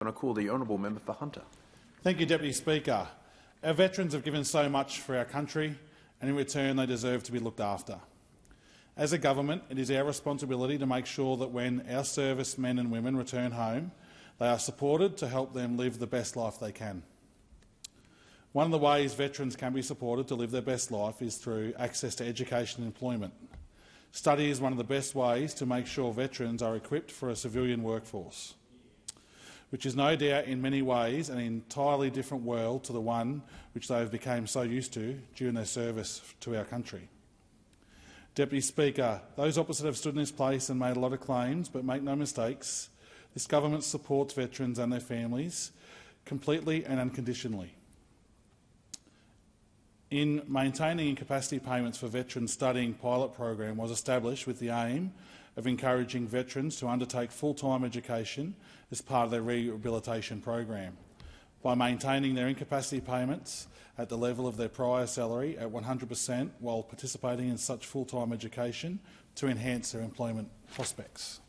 I call the honourable member for Hunter. Thank you, Deputy Speaker. Our veterans have given so much for our country, and in return they deserve to be looked after. As a government, it is our responsibility to make sure that when our servicemen and women return home, they are supported to help them live the best life they can. One of the ways veterans can be supported to live their best life is through access to education and employment. Study is one of the best ways to make sure veterans are equipped for a civilian workforce, which is no doubt in many ways an entirely different world to the one which they have become so used to during their service to our country. Deputy Speaker, those opposite have stood in this place and made a lot of claims, but make no mistakes, this government supports veterans and their families completely and unconditionally. In maintaining incapacity payments for veterans studying pilot program was established with the aim of encouraging veterans to undertake full-time education as part of their rehabilitation program by maintaining their incapacity payments at the level of their prior salary at 100% while participating in such full-time education to enhance their employment prospects.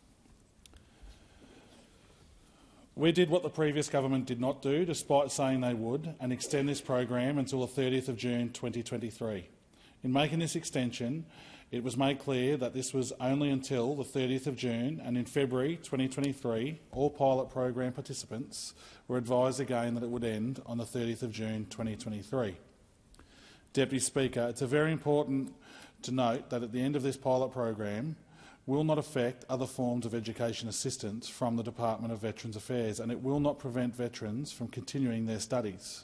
We did what the previous government did not do, despite saying they would, and extend this program until the 30th of June 2023. In making this extension, it was made clear that this was only until the 30th of June, and in February 2023, all pilot program participants were advised again that it would end on the 30th of June 2023. Deputy Speaker, it's very important to note that at the end of this pilot program will not affect other forms of education assistance from the Department of Veterans Affairs, and it will not prevent veterans from continuing their studies.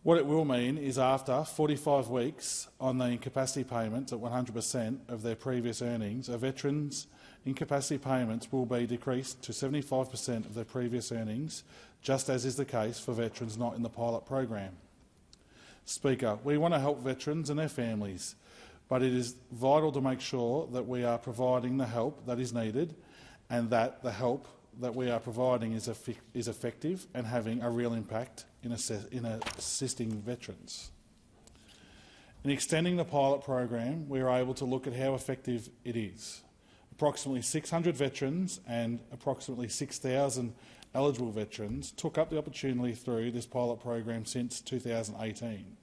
What it will mean is after 45 weeks on the incapacity payments at 100% of their previous earnings, a veteran's incapacity payments will be decreased to 75% of their previous earnings, just as is the case for veterans not in the pilot program. Speaker, we want to help veterans and their families, but it is vital to make sure that we are providing the help that is needed and that the help that we are providing is effective and having a real impact in assisting veterans. In extending the pilot program, we are able to look at how effective it is. Approximately 600 veterans and approximately 6,000 eligible veterans took up the opportunity through this pilot program since 2018.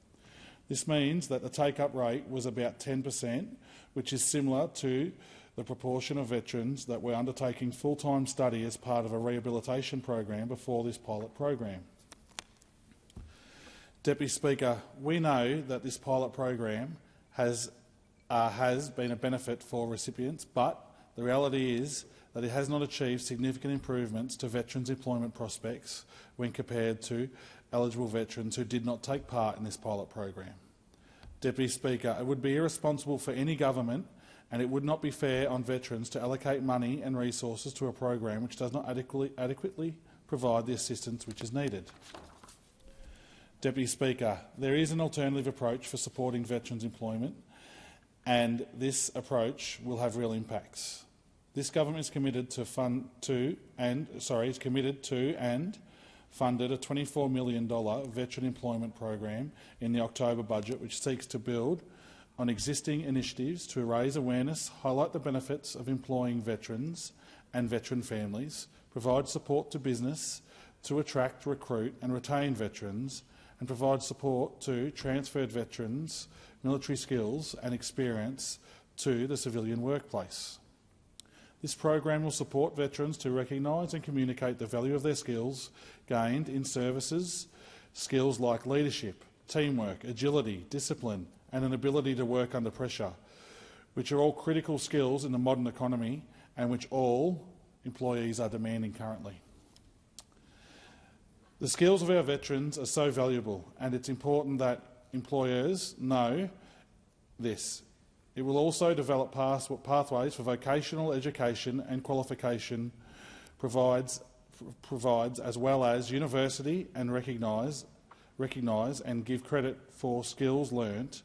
This means that the take-up rate was about 10%, which is similar to the proportion of veterans that were undertaking full-time study as part of a rehabilitation program before this pilot program. Deputy Speaker, we know that this pilot program has been a benefit for recipients, but the reality is that it has not achieved significant improvements to veterans' employment prospects when compared to eligible veterans who did not take part in this pilot program. Deputy Speaker, it would be irresponsible for any government and it would not be fair on veterans to allocate money and resources to a program which does not adequately provide the assistance which is needed. Deputy Speaker, there is an alternative approach for supporting veterans' employment, and this approach will have real impacts. This government is committed to and funded a $24 million veteran employment program in the October budget, which seeks to build on existing initiatives to raise awareness, highlight the benefits of employing veterans and veteran families, provide support to business to attract, recruit and retain veterans, and provide support to transferred veterans' military skills and experience to the civilian workplace. This program will support veterans to recognise and communicate the value of their skills gained in services, skills like leadership, teamwork, agility, discipline and an ability to work under pressure, which are all critical skills in the modern economy and which all employees are demanding currently. The skills of our veterans are so valuable, and it's important that employers know this. It will also develop pathways for vocational education and qualification provides as well as university and recognise and give credit for skills learnt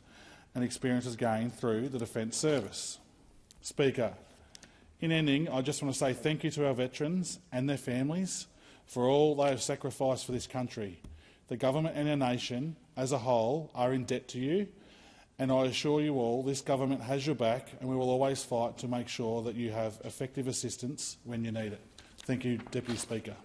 and experiences gained through the Defence Service. Speaker, in ending, I just want to say thank you to our veterans and their families for all they have sacrificed for this country. The government and our nation as a whole are in debt to you, and I assure you all this government has your back and we will always fight to make sure that you have effective assistance when you need it. Thank you, Deputy Speaker.